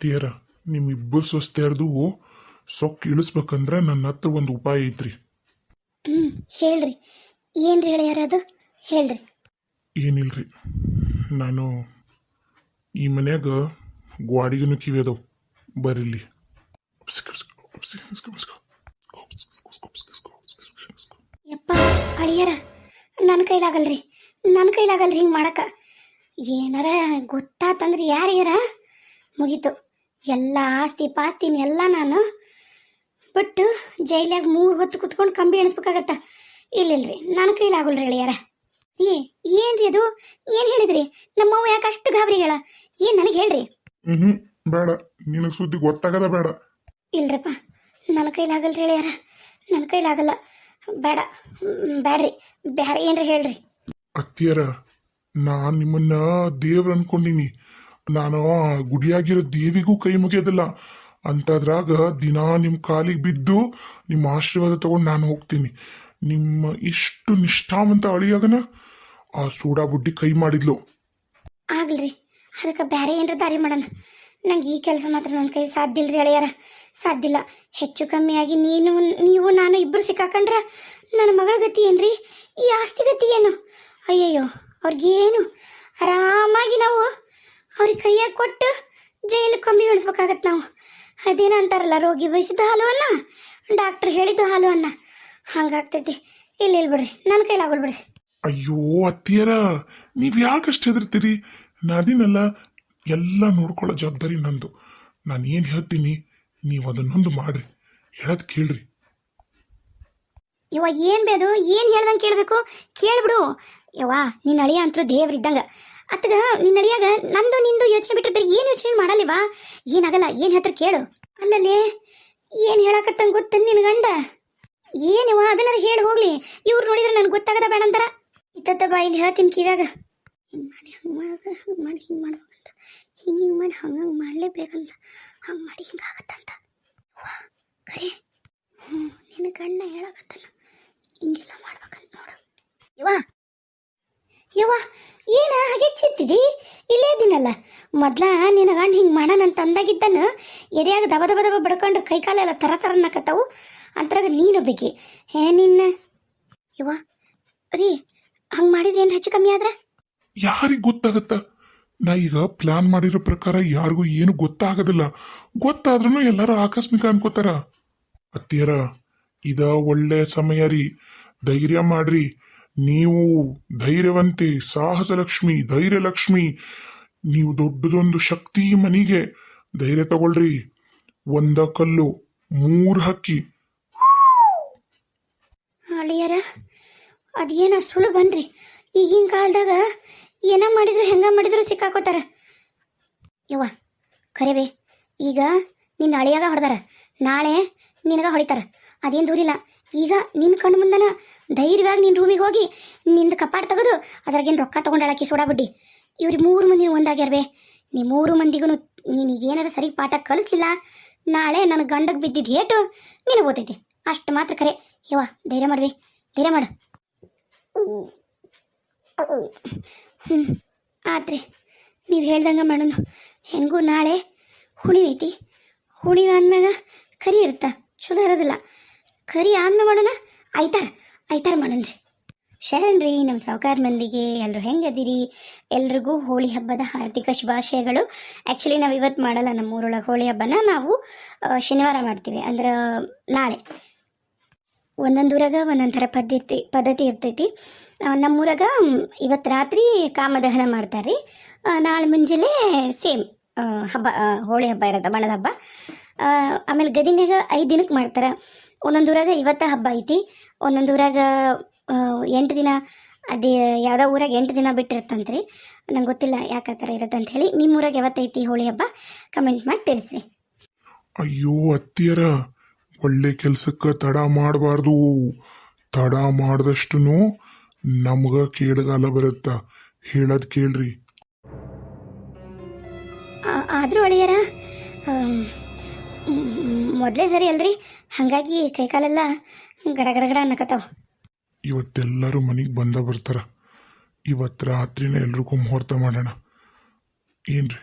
ಅತ್ತಿಯರ ನಿಮ್ಮಿಬ್ಬರು ಸ್ವಸ್ಥರ್ದು ಸೊಕ್ಕ ಇಳಿಸ್ಬೇಕಂದ್ರೆ ನನ್ನ ಹತ್ರ ಒಂದು ಉಪಾಯ ಐತ್ರಿ. ಹೇಳ್ರಿ, ಏನ್ರಿ ಹೇಳ್ಯಾರ ಅದು ಹೇಳ್ರಿ. ಏನಿಲ್ರಿ, ನಾನು ಈ ಮನ್ಯಾಗ ಗ್ವಾಡಿಗೂ ಕಿವಿ ಅದಾವ. ಬರಿಲ್ಲಿ. ಯಪ್ಪ ಅಳಿಯರ, ನನ್ನ ಕೈಲಾಗಲ್ರಿ, ನನ್ನ ಕೈಲಾಗಲ್ರಿ ಹಿಂಗೆ ಮಾಡಕ. ಏನಾರ ಗೊತ್ತಾತಂದ್ರೆ ಯಾರ್ಯಾರ ಮುಗೀತು. ಎಲ್ಲ ಆಸ್ತಿ ಪಾಸ್ತಿನ ಎಲ್ಲ ನಾನು ಬಿಟ್ಟು ಜೈಲಾಗ 3 ಹೊತ್ತು ಕುತ್ಕೊಂಡು ಕಂಬಿ ಎಣಿಸ್ಬೇಕಾಗತ್ತ. ಇಲ್ಲಿಲ್ರಿ, ನನ್ನ ಕೈಲಾಗಲ್ರಿ ಅಳಿಯರ. ಏನ್ರಿ ಅದು, ಏನು ಹೇಳಿದ್ರಿ? ನಮ್ಮವ್ವ ಯಾಕೆ ಅಷ್ಟು ಗಾಬರಿಗಳ? ಏನು ನನಗೆ ಹೇಳ್ರಿ. ಬೇಡ, ನಿನಗೆ ಸುದ್ದಿ ಗೊತ್ತಾಗದ ಬೇಡ. ಇಲ್ರಪ್ಪ, ನನ್ನ ಕೈಲಾಗಲ್ರಿ ಅಳಿಯರ, ನನ್ನ ಕೈಲಾಗಲ್ಲ. ಬೇಡ, ಬೇಡ್ರಿ, ಬೇರೆ ಏನ್ರಿ ಹೇಳ್ರಿ. ಅತ್ತಿಯರ, ನಾನು ನಿಮ್ಮನ್ನ ದೇವ್ರ ಅನ್ಕೊಂಡಿನಿ. ನಾನು ಗುಡಿಯಾಗಿರೋ ದೇವಿಗೂ ಕೈ ಮುಗಿಯೋದಿಲ್ಲ. ಅಂತದ್ರಾಗ ದಿನಾ ನಿಮ್ಮ ಕಾಲಿಗೆ ಬಿದ್ದು ನಿಮ್ಮ ಆಶೀರ್ವಾದ ತಗೊಂಡು ನಾನು ಹೋಗ್ತೀನಿ. ನಿಮ್ಮ ಇಷ್ಟು ನಿಷ್ಠಾವಂತ ಅಳಿಯಾಗನ ಆ ಸೂಡಾ ಬುಡ್ಡಿ ಕೈ ಮಾಡಿದ್ಲು. ಆಗ್ಲ್ರಿ, ಅದಕ್ಕೆ ಬೇರೆ ಏನ್ರ ದಾರಿ ಮಾಡೋಣ. ನಂಗೆ ಈ ಕೆಲಸ ಮಾತ್ರ ನನ್ನ ಕೈ ಸಾಧ್ಯ ಇಲ್ರಿ ಅಳಿಯಾರ, ಸಾಧ್ಯ ಇಲ್ಲ. ಹೆಚ್ಚು ಕಮ್ಮಿಯಾಗಿ ನೀವು ನಾನು ಇಬ್ಬರು ಸಿಕ್ಕಾಕೊಂಡ್ರ ನನ್ನ ಮಗಳ ಗತಿ ಏನ್ರಿ? ಈ ಆಸ್ತಿ ಗತಿ ಏನು? ಅಯ್ಯಯ್ಯೋ, ಅವ್ರಿಗೇನು ಆರಾಮಾಗಿ ನಾವು ಅವ್ರಿಗೆ ಕೈಯಾಗ ಕೊಟ್ಟು ಜೈಲಿಗೆ ಕಂಬಿ ಇಳಿಸ್ಬೇಕಾಗತ್ತೆ ನಾವು. ಅದೇನ ಅಂತಾರಲ್ಲ, ರೋಗಿ ಬಯಸಿದ ಹಾಲು ಅನ್ನ, ಡಾಕ್ಟ್ರ್ ಹೇಳಿದ್ದು ಹಾಲು ಅನ್ನ, ಹಂಗಾಗ್ತೈತಿ. ಇಲ್ಲ ಬಿಡ್ರಿ, ನನ್ನ ಕೈಲಾಗಲ್ ಬಿಡ್ರಿ. ಅಯ್ಯೋ ಅತ್ತಿಯರ, ನೀವು ಯಾಕಷ್ಟು ಹೆದರ್ತೀರಿ? ನಾದಿನಲ್ಲ, ಎಲ್ಲ ನೋಡ್ಕೊಳ್ಳೋ ಜವಾಬ್ದಾರಿ ನಂದು. ನಾನು ಏನು ಹೇಳ್ತೀನಿ ನೀವು ಅದನ್ನೊಂದು ಮಾಡ್ರಿ, ಹೇಳೋದು ಕೇಳ್ರಿ. ಯವ್ವ, ಏನು ಬೇದು, ಏನು ಹೇಳ್ದಂಗೆ ಕೇಳಬೇಕು? ಕೇಳ್ಬಿಡು ಯವ್ವ. ನಿನ್ನ ಅಳಿಯ ಅಂತರೂ ದೇವ್ರಿದ್ದಂಗೆ. ಅತ್ತಗ ನಿನ್ನ ಅಳಿಯಾಗ ನಂದು ನಿಂದು ಯೋಚನೆ ಬಿಟ್ಟರೆ ಬೇರೆ ಏನು ಯೋಚನೆ ಮಾಡಲಿವಾ? ಏನಾಗಲ್ಲ, ಏನು ಹೇಳ್ತಾರೆ ಕೇಳು. ಅಲ್ಲಲ್ಲೇ ಏನು ಹೇಳಕತ್ತಂಗೆ ಗೊತ್ತ ನಿನ್ನ ಗಂಡ? ಏನವ ಅದನ್ನಾರು ಹೇಳಿ ಹೋಗ್ಲಿ. ಇವ್ರು ನೋಡಿದ್ರೆ ನನಗೆ ಗೊತ್ತಾಗದ ಬೇಡ ಅಂತಾರ. ಇತ್ತತ್ತ ಬಾ, ಇಲ್ಲಿ ಹೇಳ್ತೀನಿ ಕಿವ್ಯಾಗ. ಹಿಂಗೆ ಮಾಡಿ ಹಂಗೆ ಮಾಡೋದು, ಹಂಗೆ ಮಾಡಿ ಹಿಂಗೆ ಮಾಡ್ಬೇಕಂತ, ಹಿಂಗೆ ಮಾಡಿ ಹಂಗೆ ಮಾಡಲೇಬೇಕಂತ, ಹಂಗೆ ಮಾಡಿ ಹಿಂಗೆ ಆಗತ್ತಂತ. ಖರೆ ನಿನ್ನ ಗಂಡ ಹೇಳಕತ್ತಲ್ಲ, ಹಿಂಗೆಲ್ಲ ಮಾಡ್ಬೇಕಂತ ನೋಡು. ಯವ್ವ ಏನ ಹಾಗೆ ಚಿರ್ತಿದಿ? ಇಲ್ಲೇ ದಿನಲ್ಲ ಮೊದ್ಲ ನಿನ್ನ ಗಂಡ ಹಿಂಗೆ ಮಾಡೋಣಂತ ಅಂದಾಗಿದ್ದಾನ ಎದೆಯಾಗ ದಬ ದಬ ದಬ ಬಡ್ಕೊಂಡು ಕೈಕಾಲೆಲ್ಲ ತರ ನಕ್ಕತ್ತಾವು. ಅಂತರಾಗ ನೀನು ಬೇಕಿ ನಿನ್ನ ಯವ್ವ ರೀ ಹಂಗೆ ಮಾಡಿದ್ರೆ ಏನು ಹೆಚ್ಚು ಕಮ್ಮಿ ಆದ್ರೆ ಯಾರಿಗೆ ಗೊತ್ತಾಗತ್ತ? ನಾ ಈಗ ಪ್ಲಾನ್ ಮಾಡಿರೋ ಪ್ರಕಾರ ಯಾರಿಗೂ ಏನು ಗೊತ್ತಾಗೋದಿಲ್ಲ. ಗೊತ್ತಾದ್ರೂ ಎಲ್ಲರೂ ಆಕಸ್ಮಿಕ ಅನ್ಕೋತಾರ. ಅತ್ತಿಯರ, ಇದ ಒಳ್ಳೆ ಸಮಯ ರೀ, ಧೈರ್ಯ ಮಾಡ್ರಿ. ನೀವು ಧೈರ್ಯವಂತೆ, ಸಾಹಸ ಲಕ್ಷ್ಮಿ, ಧೈರ್ಯ ಲಕ್ಷ್ಮಿ. ನೀವು ದೊಡ್ಡದೊಂದು ಶಕ್ತಿ ಮನಿಗೆ. ಧೈರ್ಯ ತಗೊಳ್ರಿ. 1 ಕಲ್ಲು 3 ಹಕ್ಕಿ. ಅಳಿಯರ, ಅದೇನೋ ಸುಳ್ಳು ಬನ್ರಿ. ಈಗಿನ ಕಾಲದಾಗ ಏನ ಮಾಡಿದ್ರು ಹೆಂಗ ಮಾಡಿದ್ರು ಸಿಕ್ಕಾಕೋತಾರ. ಯವ್ವ ಖರೇಬೇ, ಈಗ ನಿನ್ನ ಅಳಿಯಾಗ ಹೊಡೆದಾರ, ನಾಳೆ ನಿನಗ ಹೊಡಿತಾರ. ಅದೇನು ದೂರಿಲ್ಲ. ಈಗ ನಿನ್ನ ಕಣ್ಣು ಮುಂದನ ಧೈರ್ಯವಾಗಿ ನಿನ್ನ ರೂಮಿಗೆ ಹೋಗಿ ನಿಂದು ಕಪಾಟ್ ತೆಗೆದು ಅದ್ರಾಗೇನು ರೊಕ್ಕ ತೊಗೊಂಡಾಳಕಿ ಸೋಡಾ ಬುಡ್ಡಿ. ಇವ್ರಿಗೆ 3 ಮಂದಿನೂ ಒಂದಾಗ್ಯಾರ್ಬೇ. ನೀ 3 ಮಂದಿಗೂ ನೀನೀಗೇನಾರ ಸರಿ ಪಾಠ ಕಲಿಸ್ಲಿಲ್ಲ, ನಾಳೆ ನನ್ನ ಗಂಡಗೆ ಬಿದ್ದಿದ್ದು ಏಟು ನಿನಗೆ ಓದೈತಿ. ಅಷ್ಟು ಮಾತ್ರ ಕರೆ. ಯವ್ವ ಧೈರ್ಯ ಮಾಡ್ಬೇ, ಧೈರ್ಯ ಮಾಡು. ಆತ್ರಿ, ನೀವು ಹೇಳ್ದಂಗೆ ಮಾಡೋಣ. ಹೆಂಗೂ ನಾಳೆ ಹುಣಿವೆ ಐತಿ. ಹುಣಿವೆ ಆದ್ಮ್ಯಾಗ ಕರಿ ಇರುತ್ತಾ, ಚಲೋ ಇರೋದಿಲ್ಲ. ಕರಿ ಆದ್ಮೇಲೆ ಮಾಡೋಣ, ಆಯ್ತಾರ ಮಾಡೋಣ. ಶರಣ್ರಿ, ನಮ್ಮ ಸಾವುಕಾರ ಮಂದಿಗೆ ಎಲ್ಲರೂ ಹೆಂಗದಿರಿ? ಎಲ್ರಿಗೂ ಹೋಳಿ ಹಬ್ಬದ ಹಾರ್ದಿಕ ಶುಭಾಶಯಗಳು. ಆ್ಯಕ್ಚುಲಿ ನಾವು ಇವತ್ತು ಮಾಡಲ್ಲ, ನಮ್ಮೂರೊಳಗೆ ಹೋಳಿ ಹಬ್ಬನ ನಾವು ಶನಿವಾರ ಮಾಡ್ತೀವಿ. ಅಂದ್ರೆ ನಾಳೆ. ಒಂದೊಂದು ಊರಾಗ ಒಂದೊಂದು ಥರ ಪದ್ಧತಿ ಇರ್ತೈತಿ. ನಮ್ಮೂರಾಗ ಇವತ್ತು ರಾತ್ರಿ ಕಾಮದಹನ ಮಾಡ್ತಾರೆ ರೀ. ನಾಳೆ ಮುಂಜಾನೆ ಸೇಮ್ ಹಬ್ಬ, ಹೋಳಿ ಹಬ್ಬ ಇರೋದು, ಬಣ್ಣದ ಹಬ್ಬ. ಆಮೇಲೆ ಗದಿನಾಗ 5 ದಿನಕ್ಕೆ ಮಾಡ್ತಾರೆ. ಒಂದೊಂದು ಊರಾಗ ಇವತ್ತು ಹಬ್ಬ ಐತಿ, ಒಂದೊಂದು ಊರಾಗ 8 ದಿನ. ಅದೇ ಯಾವುದೋ ಊರಾಗ 8 ದಿನ ಬಿಟ್ಟಿರ್ತಂತ್ರಿ. ನಂಗೆ ಗೊತ್ತಿಲ್ಲ ಯಾಕೆ ಆ ಥರ ಇರುತ್ತಂತ ಹೇಳಿ. ನಿಮ್ಮ ಊರಾಗ ಯಾವತ್ತೈತಿ ಹೋಳಿ ಹಬ್ಬ ಕಮೆಂಟ್ ಮಾಡಿ ತಿಳಿಸ್ರಿ. ಅಯ್ಯೋ ಅತ್ತಿಯರ, ಒಳ್ಳೆ ಕೆಲ್ಸಕ್ಕೆ ತಡ ಮಾಡಬಾರ್ದು. ತಡ ಮಾಡಿದಷ್ಟು ನಮ್ಗ ಕೇಳಗಾಲ ಬರುತ್ತ. ಹೇಳೋದು ಕೇಳ್ರಿ. ಆದರೂ ಅಳಿಯರ ಮೊದಲೇ ಸರಿ ಅಲ್ರಿ, ಹಾಗಾಗಿ ಕೈಕಾಲೆಲ್ಲ ಗಡಗಡಗಡ ಅನ್ನಕತ್ತಾವ. ಇವತ್ತೆಲ್ಲರೂ ಮನೆಗೆ ಬರ್ತಾರ. ಇವತ್ತು ರಾತ್ರಿನೇ ಎಲ್ರಿಗೂ ಮುಹೂರ್ತ ಮಾಡೋಣ ಏನ್ರಿ?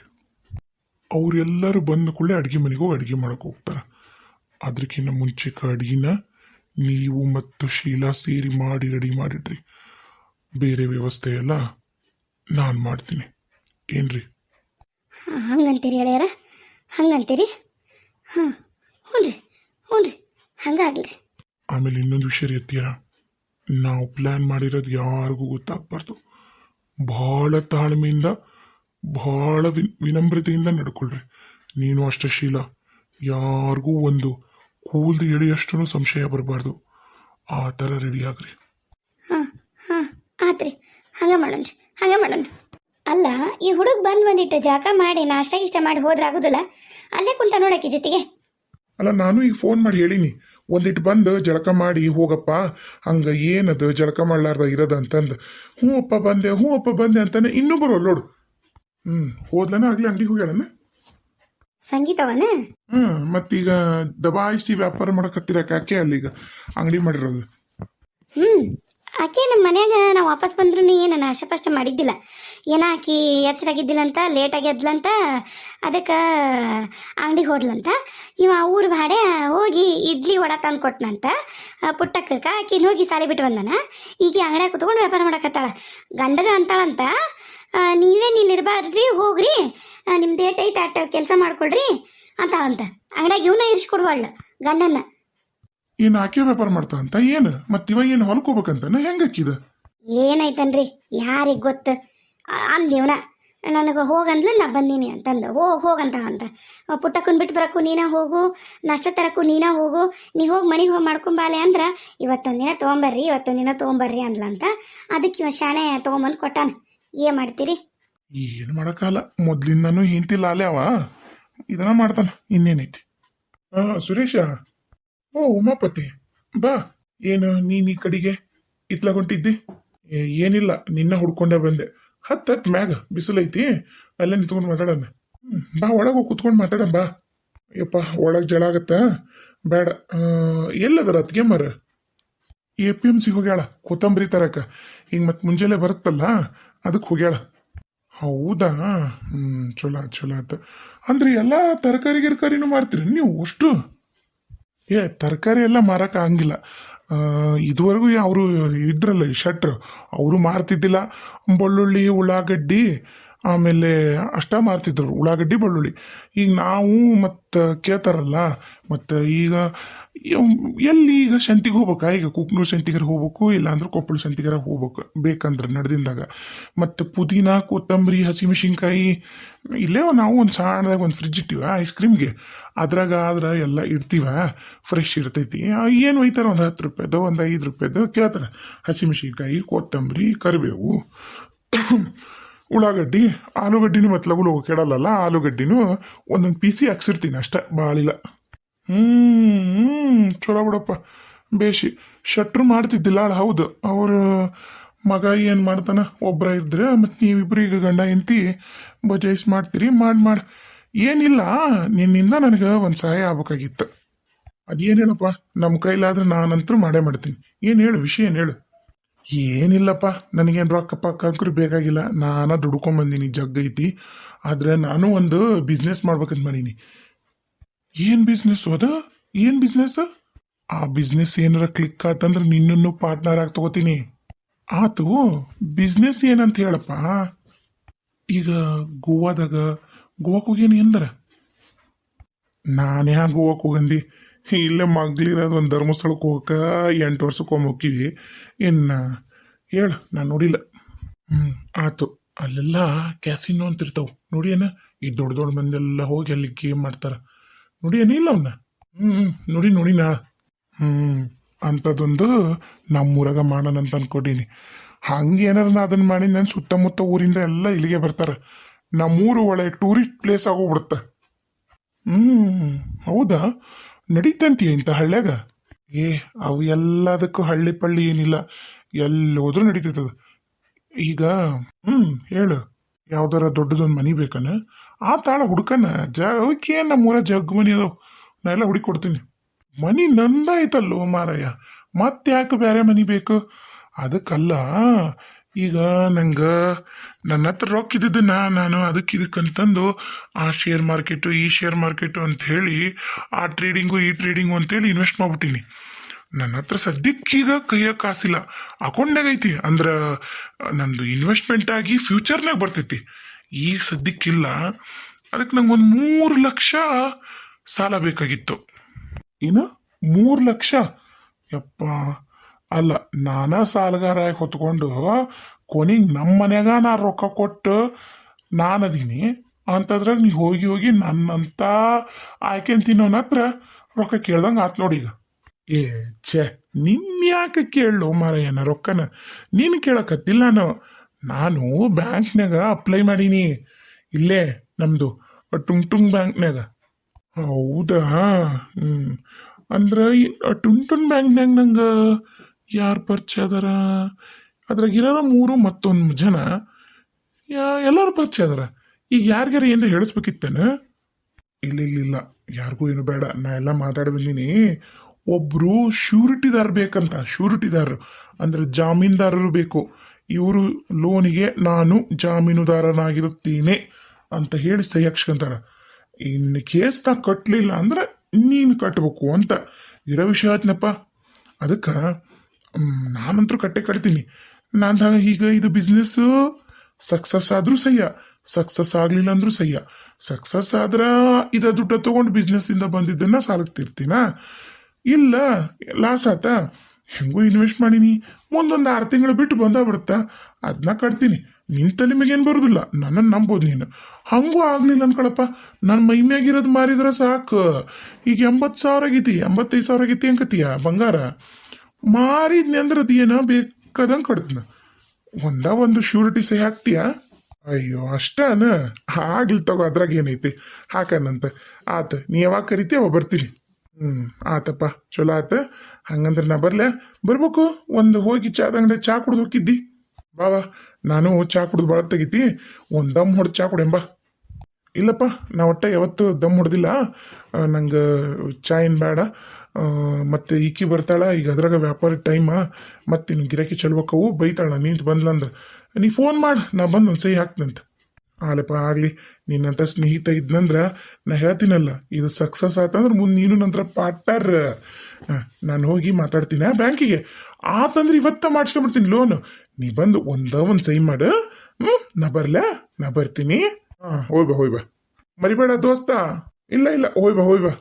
ಅವರೆಲ್ಲರೂ ಬಂದ ಕೂಡಲೇ ಅಡುಗೆ ಮನೆಗೆ ಹೋಗಿ ಅಡುಗೆ ಮಾಡಕ್ಕೆ ಹೋಗ್ತಾರೆ. ಅದಕ್ಕಿಂತ ಮುಂಚೆಕ ಅಡುಗೆನ ನೀವು ಮತ್ತು ಶೀಲಾ ಸೇರಿ ಮಾಡಿ ರೆಡಿ ಮಾಡಿಡ್ರಿ. ಬೇರೆ ವ್ಯವಸ್ಥೆ ಎಲ್ಲ ನಾನು ಮಾಡ್ತೀನಿ. ಏನ್ರಿ? ಹಂಗಂತೀರಿ ಗೆಳೆಯರ, ಹಂಗಂತೀರಿ? ಹಾಂ, ಹ್ಞೂ ರೀ, ಹ್ಞೂ ರೀ, ಹಂಗಾಗ್ಲಿ. ಆಮೇಲೆ ಇನ್ನೊಂದು ವಿಷಯ ರೀ ಅತ್ತಿಯರ, ನಾವು ಪ್ಲ್ಯಾನ್ ಮಾಡಿರೋದು ಯಾರಿಗೂ ಗೊತ್ತಾಗಬಾರ್ದು. ಭಾಳ ತಾಳ್ಮೆಯಿಂದ ಭಾಳ ವಿನಮ್ರತೆಯಿಂದ ನಡ್ಕೊಳ್ರಿ. ನೀನು ಅಷ್ಟೇ ಶೀಲಾ, ಯಾರಿಗೂ ಒಂದು ಕೂಲ್ದು ಎಳೆಯಷ್ಟು ಸಂಶಯ ಬರಬಾರ್ದು. ಆ ಥರ ರೆಡಿ ಆಗ್ರಿ. ಹಾಂ ಹಾಂ ಆತ್ರಿ, ಹಂಗೆ ಮಾಡೋಣ ರೀ, ಹಂಗೆ ಮಾಡೋಣ. ಅಲ್ಲ, ಈ ಹುಡುಗ ಬಂದಿಟ್ಟು ಜಾಕ ಮಾಡಿ ನಾಷ್ಟ ಗಿಷ್ಟ ಮಾಡಿ ಹೋದ್ರೆ ಆಗೋದಿಲ್ಲ? ಅಲ್ಲೇ ಕುಂತ ನೋಡಕ್ಕೆ ಜೊತೆಗೆ. ಅಲ್ಲ, ನಾನು ಈಗ ಫೋನ್ ಮಾಡಿ ಹೇಳಿನಿ, ಒಂದಿಟ್ಟು ಬಂದು ಜಳಕ ಮಾಡಿ ಹೋಗಪ್ಪ, ಹಂಗೆ ಏನದು ಜಳಕ ಮಾಡ್ಲಾರ್ದ ಇರೋದು ಅಂತಂದು. ಹ್ಞೂ ಅಪ್ಪ ಬಂದೆ ಅಂತಾನೆ ಇನ್ನೂ ಬರೋಲ್ಲ ನೋಡು. ಹೋದ್ಲನ ಆಗ್ಲಿ ಅಂಗಡಿಗೆ ಹೋಗ್ಯಾಳನ. ಸಂಗೀತವನ? ಮತ್ತೀಗ ದಬಾಯಿಸಿ ವ್ಯಾಪಾರ ಮಾಡಕತ್ತಿರಕ್ಕೆ ಯಾಕೆ ಅಲ್ಲೀಗ ಅಂಗಡಿ ಮಾಡಿರೋದು? ಆಕೆ ನಮ್ಮ ಮನ್ಯಾಗ ನಾವು ವಾಪಸ್ ಬಂದ್ರೂ ಏನು ನಾಶಪಷ್ಟ ಮಾಡಿದ್ದಿಲ್ಲ. ಏನೋ ಆಕಿ ಎಚ್ಚರಾಗಿದ್ದಿಲ್ಲ ಅಂತ, ಲೇಟಾಗಿ ಎದ್ಲಂತ, ಅದಕ್ಕೆ ಅಂಗಡಿಗೆ ಹೋದ್ಲಂತ. ಇವ ಊರು ಭಾಡೆ ಹೋಗಿ ಇಡ್ಲಿ ವಡ ತಂದು ಕೊಟ್ಟನಂತ ಪುಟ್ಟಕ್ಕ. ಆಕಿನ ಹೋಗಿ ಸಾಲಿ ಬಿಟ್ಟು ಬಂದನ. ಈಗ ಅಂಗಡಿಯಾಗ ಕುತ್ಕೊಂಡು ವ್ಯಾಪಾರ ಮಾಡಕತ್ತಾಳ. ಗಂಡಗ ಅಂತಾಳಂತ, ನೀವೇನು ಇಲ್ಲಿರ್ಬಾರ್ದ್ರಿ, ಹೋಗ್ರಿ, ನಿಮ್ದು ಏಟೈತೆ ಅಟ್ಟ ಕೆಲಸ ಮಾಡ್ಕೊಳ್ರಿ ಅಂತಾಳಂತ. ಅಂಗಡಿಯಾಗ ಇವನ್ನ ಇರಿಸ್ಕೊಡ್ವಾಳ ಗಂಡನ್ನ. ಏನು ಆಕೆ ವ್ಯಾಪಾರ ಮಾಡ್ತಾ ಅಂತ ಏನು? ಮತ್ತೆ ಇವಾಗ ಏನು ಹೊಲ್ಕೋಬೇಕಂತಾನ ಹೆಂಗೆ ಹಾಕಿದ? ಏನಾಯ್ತನ್ರಿ ಯಾರಿಗೆ ಗೊತ್ತು ಅಂದಿವನ. ನನಗೆ ಹೋಗಂದ್ಲು, ನಾ ಬಂದೀನಿ ಅಂತಂದು. ಹೋಗಂತಾಳಂತ. ಪುಟ್ಟಕ್ಕನ್ ಬಿಟ್ಟು ಬರಕ್ಕೂ ನೀನ ಹೋಗು, ನಷ್ಟ ತರಕ್ಕೂ ನೀನ ಹೋಗು, ನೀ ಹೋಗಿ ಮನೆಗೆ ಹೋಗಿ ಮಾಡ್ಕೊಂಬಾಲೆ ಅಂದ್ರೆ ಇವತ್ತೊಂದಿನ ತೊಗೊಂಬರ್ರಿ ಅಂದ್ಲಂತ. ಅದಕ್ಕೆ ಇವ ಶಾಣೆ ತೊಗೊಂಬಂದು ಕೊಟ್ಟಾನ. ಏನು ಮಾಡ್ತೀರಿ? ಏನು ಮಾಡೋಕ್ಕಲ್ಲ, ಮೊದ್ಲಿಂದನೂ ಹಿಂತಿಲ್ಲ ಅಲ್ಲೇ ಅವ ಇದನ್ನ ಮಾಡ್ತಾನ. ಇನ್ನೇನೈತಿ? ಸುರೇಶ, ಓ ಉಮಾಪತಿ, ಬಾ. ಏನು ನೀನು ಈ ಕಡೆಗೆ ಇತ್ಲಾಗೊಂಟಿದ್ದಿ? ಏನಿಲ್ಲ, ನಿನ್ನ ಹುಡ್ಕೊಂಡೆ ಬಂದೆ. ಹತ್ತು ಮ್ಯಾಗ ಬಿಸಿಲೈತಿ, ಅಲ್ಲೇ ನಿಂತ್ಕೊಂಡು ಮಾತಾಡೋಣ. ಬಾ, ಒಳಗೆ ಹೋಗಿ ಕುತ್ಕೊಂಡು ಮಾತಾಡೋಣ ಬಾ. ಯಪ್ಪ, ಒಳಗೆ ಜಳ ಆಗತ್ತ ಬೇಡ. ಎಲ್ಲದರ ಅತ್ಗೆ ಮರ APMC ಹೋಗ್ಯಾಳ ಕೊತ್ತಂಬರಿ ತರಕ. ಹಿಂಗೆ ಮತ್ತೆ ಮುಂಜಾನೆ ಬರುತ್ತಲ್ಲ, ಅದಕ್ಕೆ ಹೋಗ್ಯಾಳ. ಹೌದಾ? ಚಲೋ ಆತ. ಅಂದ್ರೆ ಎಲ್ಲ ತರಕಾರಿ ಗಿರ್ಕಾರಿನೂ ಮಾರ್ತೀರಿ ನೀವು ಅಷ್ಟು? ತರಕಾರಿ ಎಲ್ಲ ಮಾರಕ್ಕೆ ಆಗಂಗಿಲ್ಲ. ಇದುವರೆಗೂ ಅವರು ಇದ್ರಲ್ಲ ಶೆಟ್ರು, ಅವರು ಮಾರ್ತಿದ್ದಿಲ್ಲ. ಬೆಳ್ಳುಳ್ಳಿ, ಉಳ್ಳಾಗಡ್ಡಿ, ಆಮೇಲೆ ಅಷ್ಟ ಮಾರ್ತಿದ್ರು, ಉಳ್ಳಾಗಡ್ಡಿ ಬೆಳ್ಳುಳ್ಳಿ. ಈಗ ನಾವು ಮತ್ತು ಕೇಳ್ತಾರಲ್ಲ, ಮತ್ತು ಈಗ ಎಲ್ಲಿ ಈಗ ಸಂತಿಗೆ ಹೋಗ್ಬೇಕಾ? ಈಗ ಕುಕ್ನೂರು ಸಂತಿಗರ ಹೋಗ್ಬೇಕು, ಇಲ್ಲಾಂದ್ರೆ ಕೊಪ್ಪಳ ಸಂತಿಗರ ಹೋಗ್ಬೇಕು ಬೇಕಂದ್ರೆ ನಡೆದಿಂದಾಗ. ಮತ್ತು ಪುದೀನ, ಕೊತ್ತಂಬರಿ, ಹಸಿಮೆಣಸಿನ್ಕಾಯಿ ಇಲ್ಲೇ ನಾವು ಒಂದು ಸಣ್ಣದಾಗ ಒಂದು ಫ್ರಿಜ್ ಇಟ್ಟಿವ ಐಸ್ ಕ್ರೀಮ್ಗೆ, ಅದ್ರಾಗ ಆದ್ರೆ ಎಲ್ಲ ಇಡ್ತೀವ, ಫ್ರೆಶ್ ಇರ್ತೈತಿ. ಏನು ಒಯ್ತಾರೆ, ಒಂದು 10 ರೂಪಾಯ್ದು, ಒಂದು 5 ರೂಪಾಯ್ದು ಕೇಳ್ತಾರೆ. ಹಸಿಮೆಣಸಿನ್ಕಾಯಿ, ಕೊತ್ತಂಬರಿ, ಕರಿಬೇವು, ಉಳ್ಳಾಗಡ್ಡಿ, ಆಲೂಗಡ್ಡಿನೂ ಮತ್ತೆ ಲಗು ಕೆಡಲ್ಲ. ಆಲೂಗಡ್ಡಿನೂ ಒಂದೊಂದು ಪೀಸಿ ಹಾಕ್ಸಿರ್ತೀನಿ ಅಷ್ಟೇ, ಭಾಳಿಲ್ಲ. ಚಲೋ ಬಿಡಪ್ಪ, ಬೇಷಿ. ಶೆಟ್ರು ಮಾಡ್ತಿದ್ದಿಲ್ಲ, ಹೌದು. ಅವ್ರ ಮಗ ಏನು ಮಾಡ್ತಾನ, ಒಬ್ಬರ ಇದ್ರೆ ಮತ್ತು ನೀವಿಬ್ರು ಈಗ ಗಂಡ ಹೆಂಡತಿ ಬಜಾಯಿಸಿ ಮಾಡ್ತೀರಿ. ಮಾಡಿ ಏನಿಲ್ಲ, ನಿನ್ನಿಂದ ನನಗೆ ಒಂದು ಸಹಾಯ ಆಗ್ಬೇಕಾಗಿತ್ತು. ಅದೇನು ಹೇಳಪ್ಪ, ನಮ್ಮ ಕೈಲಾದ್ರೆ ನಾನಂತರೂ ಮಾಡೇ ಮಾಡ್ತೀನಿ. ಏನು ಹೇಳು, ವಿಷಯ ಏನು ಹೇಳು. ಏನಿಲ್ಲಪ್ಪ, ನನಗೇನು ರೊಕ್ಕ ಪಕ್ಕ ಅಂಕರು ಬೇಕಾಗಿಲ್ಲ. ನಾನು ದುಡ್ಕೊಂಬಂದೀನಿ, ಜಗ್ಗೈತಿ. ಆದರೆ ನಾನು ಒಂದು ಬಿಸ್ನೆಸ್ ಮಾಡ್ಬೇಕಂತ ಮಾಡೀನಿ. ಏನು ಬಿಸ್ನೆಸ್ ಅದ? ಏನು ಬಿಸ್ನೆಸ್? ಆ ಬಿಸ್ನೆಸ್ ಏನಾರ ಕ್ಲಿಕ್ ಆತಂದ್ರೆ ನಿನ್ನನ್ನು ಪಾರ್ಟ್ನರ್ ಆಗಿ ತಗೋತೀನಿ. ಆತು, ಬಿಸ್ನೆಸ್ ಏನಂತ ಹೇಳಪ್ಪ. ಈಗ ಗೋವಾಕ್ಕೆ ಹೋಗ್ಯಾನಿ ಎಂದರ ನಾನೇ ಗೋವಾಕ್ಕೆ ಹೋಗಂದಿ. ಇಲ್ಲೇ ಮಗ್ಲಿರೋದು ಒಂದು ಧರ್ಮಸ್ಥಳಕ್ಕೆ ಹೋಗಕ್ಕೆ 8 ವರ್ಷಕ್ಕೊಮ್ಮೆ ಹೋಗ್ತೀವಿ. ಇನ್ನು ಹೇಳು, ನಾನು ನೋಡಿಲ್ಲ. ಆತು, ಅಲ್ಲೆಲ್ಲ ಕ್ಯಾಸಿನೋ ಅಂತಿರ್ತಾವೆ ನೋಡಿ. ಏನ ಈ ದೊಡ್ಡ ದೊಡ್ಡ ಮಂದೆಲ್ಲ ಹೋಗಿ ಅಲ್ಲಿ ಗೇಮ್ ಮಾಡ್ತಾರೆ ನೋಡಿ. ಏನಿಲ್ಲ ಅವನ್ನ ನೋಡಿ ನಾ ಅಂಥದ್ದೊಂದು ನಮ್ಮೂರಾಗ ಮಾಡೋಣ ಅಂತ ಅನ್ಕೊಡೀನಿ. ಹಂಗೆ ಏನಾರ ನಾ ಅದನ್ನು ಮಾಡಿ ನಾನು ಸುತ್ತಮುತ್ತ ಊರಿಂದ ಎಲ್ಲ ಇಲ್ಲಿಗೆ ಬರ್ತಾರೆ. ನಮ್ಮೂರು ಒಳ್ಳೆ ಟೂರಿಸ್ಟ್ ಪ್ಲೇಸ್ ಆಗೋಗ್ಬಿಡುತ್ತೆ. ಹೌದಾ? ನಡೀತಂತೀಯ ಇಂಥ ಹಳ್ಳ್ಯಾಗ? ಅವು ಎಲ್ಲದಕ್ಕೂ ಹಳ್ಳಿ ಪಳ್ಳಿ ಏನಿಲ್ಲ, ಎಲ್ಲಿ ಹೋದ್ರೂ ನಡೀತದ. ಈಗ ಹೇಳು, ಯಾವ್ದಾರ ದೊಡ್ಡದೊಂದು ಮನಿ ಬೇಕನ? ಆ ತಾಳ ಹುಡ್ಕನ. ಅವಕ್ಕೆ ನಮ್ಮೂರ ಜಗ್ ಮನಿ ಅದಾವ, ನಾ ಎಲ್ಲ ಹುಡುಕೊಡ್ತೀನಿ. ಮನಿ ನಂದಾಯ್ತಲ್ಲೋ ಮಾರಾಯ, ಮತ್ತೆ ಯಾಕೆ ಬೇರೆ ಮನಿ ಬೇಕು? ಅದಕ್ಕಲ್ಲ, ಈಗ ನಂಗ ನನ್ನ ಹತ್ರ ರೊಕ್ಕ ಇದ್ದಿದ್ದನ್ನ ನಾನು ಇದಕ್ಕಂತಂದು ಆ ಶೇರ್ ಮಾರ್ಕೆಟು ಈ ಶೇರ್ ಮಾರ್ಕೆಟು ಅಂತ ಹೇಳಿ ಆ ಟ್ರೇಡಿಂಗು ಈ ಟ್ರೇಡಿಂಗು ಅಂತೇಳಿ ಇನ್ವೆಸ್ಟ್ ಮಾಡ್ಬಿಟ್ಟಿನಿ. ನನ್ನ ಹತ್ರ ಸದ್ಯಕ್ಕೀಗ ಕೈಯ ಕಾಸಿಲ್ಲ, ಅಕೌಂಟ್ನಾಗ ಐತಿ. ಅಂದ್ರ ನಂದು ಇನ್ವೆಸ್ಟ್ಮೆಂಟ್ ಆಗಿ ಫ್ಯೂಚರ್ನಾಗ ಬರ್ತೈತಿ. ಈಗ ಸದ್ಯಕ್ಕಿಲ್ಲ. ಅದಕ್ಕೆ ನಂಗೊಂದು 3 ಲಕ್ಷ ಸಾಲ ಬೇಕಾಗಿತ್ತು. ಏನು 3 ಲಕ್ಷ? ಯಪ್ಪ, ಅಲ್ಲ, ನಾನಾ ಸಾಲಗಾರ ಹೊತ್ಕೊಂಡು ಕೊನೆಗೆ ನಮ್ಮ ಮನ್ಯಾಗ ನಾ ರೊಕ್ಕ ಕೊಟ್ಟು ನಾನದೀನಿ ಅಂತದ್ರಾಗ ನೀ ಹೋಗಿ ಹೋಗಿ ನನ್ನಂತ ಆಯ್ಕೆನ್ ತಿನ್ನೋನ ಹತ್ರ ರೊಕ್ಕ ಕೇಳ್ದಂಗೆ ಆತ್ ನೋಡಿ ಈಗ. ಏ ಛೇ, ನಿನ್ ಯಾಕೆ ಕೇಳೋ ಮಾರಯ್ಯನ ರೊಕ್ಕನ? ನೀನು ಕೇಳಕತ್ತಿಲ್ಲ. ನಾನು ಬ್ಯಾಂಕ್ನಾಗ ಅಪ್ಲೈ ಮಾಡೀನಿ, ಇಲ್ಲೇ ನಮ್ದು ಟುಂಗ್ ಬ್ಯಾಂಕ್ನಾಗ. ಹೌದಾ? ಅಂದ್ರೆ ಟುಂಗ್ ಬ್ಯಾಂಕ್ನಾಗ ನಂಗೆ ಯಾರು ಪರಿಚಯ ಅದಾರ? ಅದ್ರಾಗ ಇರೋದ 3 ಮತ್ತೊಂದು ಜನ, ಎಲ್ಲರೂ ಪರಿಚಯ ಅದಾರ. ಈಗ ಯಾರಿಗಾರ ಏನಾರ ಹೇಳಿಸ್ಬೇಕಿತ್ತೇನು? ಇಲ್ಲ, ಯಾರಿಗೂ ಏನು ಬೇಡ, ನಾ ಎಲ್ಲ ಮಾತಾಡಿ ಬಂದೀನಿ. ಒಬ್ರು ಶ್ಯೂರಿಟಿದಾರ್ ಬೇಕಂತ. ಶ್ಯೂರಿಟಿದಾರರು ಅಂದ್ರೆ ಜಾಮೀನ್ದಾರರು ಬೇಕು. ಇವರು ಲೋನಿಗೆ ನಾನು ಜಾಮೀನುದಾರನಾಗಿರುತ್ತೀನಿ ಅಂತ ಹೇಳಿ ಸಹಿ ಹಾಕ್ಸ್ಕೊಂತಾರ. ಇನ್ನು ಕೇಸ್ ನಾ ಕಟ್ಟಲಿಲ್ಲ ಅಂದ್ರೆ ನೀನು ಕಟ್ಟಬೇಕು ಅಂತ ಇರೋ ವಿಷಯ ಆಯ್ತನಪ್ಪ. ಅದಕ್ಕೆ ನಾನಂತರೂ ಕಟ್ತೀನಿ. ನಾನು ಈಗ ಇದು ಬಿಸ್ನೆಸ್ ಸಕ್ಸಸ್ ಆದ್ರೂ ಸಹ್ಯ, ಸಕ್ಸಸ್ ಆಗ್ಲಿಲ್ಲ ಅಂದ್ರೂ ಸಹ್ಯ. ಸಕ್ಸಸ್ ಆದ್ರ ಇದ ದುಡ್ಡ ತಗೊಂಡು ಬಿಸ್ನೆಸ್ ಇಂದ ಬಂದಿದ್ದನ್ನ ಸಾಲಕ್ಕೆ ತೀರ್ತೀನ. ಇಲ್ಲ ಲಾಸ್ ಆತ, ಹೆಂಗೂ ಇನ್ವೆಸ್ಟ್ ಮಾಡೀನಿ, ಮುಂದೊಂದು 6 ತಿಂಗಳು ಬಿಟ್ಟು ಬಿಡುತ್ತಾ ಅದನ್ನ ಕಟ್ತೀನಿ. ನಿನ್ ತಲೆ ಮ್ಯಾಗೇನು ಬರೋದಿಲ್ಲ, ನನ್ನನ್ನು ನಂಬೋದು ನೀನು. ಹಂಗೂ ಆಗ್ಲಿಲ್ಲ ಅನ್ಕೊಳಪ್ಪ, ನನ್ನ ಮೈ ಮ್ಯಾಗಿರೋದು ಮಾರಿದ್ರೆ ಸಾಕು. ಈಗ 80,000 ಆಗೈತಿ, 85,000 ಆಗೈತಿ ಅಂಕತಿಯ ಬಂಗಾರ. ಮಾರಿದ್ನಿ ಅಂದ್ರೆ ಅದು ಏನೋ ಬೇಕಾದಂಗೆ ಕಟ್ತೀನ. ಒಂದು ಶ್ಯೂರಿಟಿ ಸಹಿ ಹಾಕ್ತೀಯ? ಅಯ್ಯೋ ಅಷ್ಟನ? ಆಗ್ಲಿ ತಗೋ, ಅದ್ರಾಗ ಏನೈತಿ, ಹಾಕನಂತ. ಆತ, ನೀ ಯಾವಾಗ ಕರಿತಿ ಅವ ಬರ್ತೀನಿ. ಆತಪ್ಪ, ಚಲೋ ಆತ. ಹಂಗಂದ್ರೆ ನಾ ಬರ್ಬೇಕು. ಒಂದು ಹೋಗಿ ಚಾದ ಅಂಗಡಿ ಚಾ ಕುಡ್ದು ಹೋಗಿದ್ದಿ. ಬಾವಾ, ನಾನು ಚಾ ಕುಡ್ದು ಭಾಳ ತೆಗಿತಿ, ಒಂದು ದಮ್ ಹೊಡೆದು ಚಾ ಕುಡಿಯಂಬ. ಇಲ್ಲಪ್ಪ, ನಾ ಒಟ್ಟ ಯಾವತ್ತು ದಮ್ ಹೊಡೆದಿಲ್ಲ. ನಂಗೆ ಚಾ ಏನು ಬೇಡ. ಮತ್ತೆ ಈಕಿ ಬರ್ತಾಳ ಈಗ, ಅದ್ರಾಗ ವ್ಯಾಪಾರ ಟೈಮ, ಮತ್ತೆ ಇನ್ನು ಗಿರಾಕಿ ಚಲ್ಬೇಕವು, ಬೈತಾಳ ನಿಂತು ಬಂದ್ಲಂದ್ರೆ. ನೀ ಫೋನ್ ಮಾಡು, ನಾ ಬಂದು ಒಂದು ಸಹಿ ಹಾಕ್ತಂತ. ಆಲಪ್ಪ ಆಗಲಿ. ನಿನ್ನಂತ ಸ್ನೇಹಿತ ಇದ್ನಂದ್ರ ನಾ ಹೇಳ್ತೀನಲ್ಲ, ಇದು ಸಕ್ಸಸ್ ಆತಂದ್ರೆ ಮುಂದೆ ನೀನು ನಂತರ ಪಾರ್ಟ್ನರ್. ನಾನು ಹೋಗಿ ಮಾತಾಡ್ತೀನಿ ಬ್ಯಾಂಕಿಗೆ. ಆತಂದ್ರೆ ಇವತ್ತ ಮಾಡಿಸ್ಕೊಂಡ್ಬಿಡ್ತೀನಿ ಲೋನ್. ನೀ ಬಂದು ಒಂದು ಸಹಿ ಮಾಡು. ನಾ ಬರ್ತೀನಿ. ಹೋಯ್ ಬಾ ಮರಿಬೇಡ ದೋಸ್ತ. ಇಲ್ಲ ಹೋಯ್ ಬಾ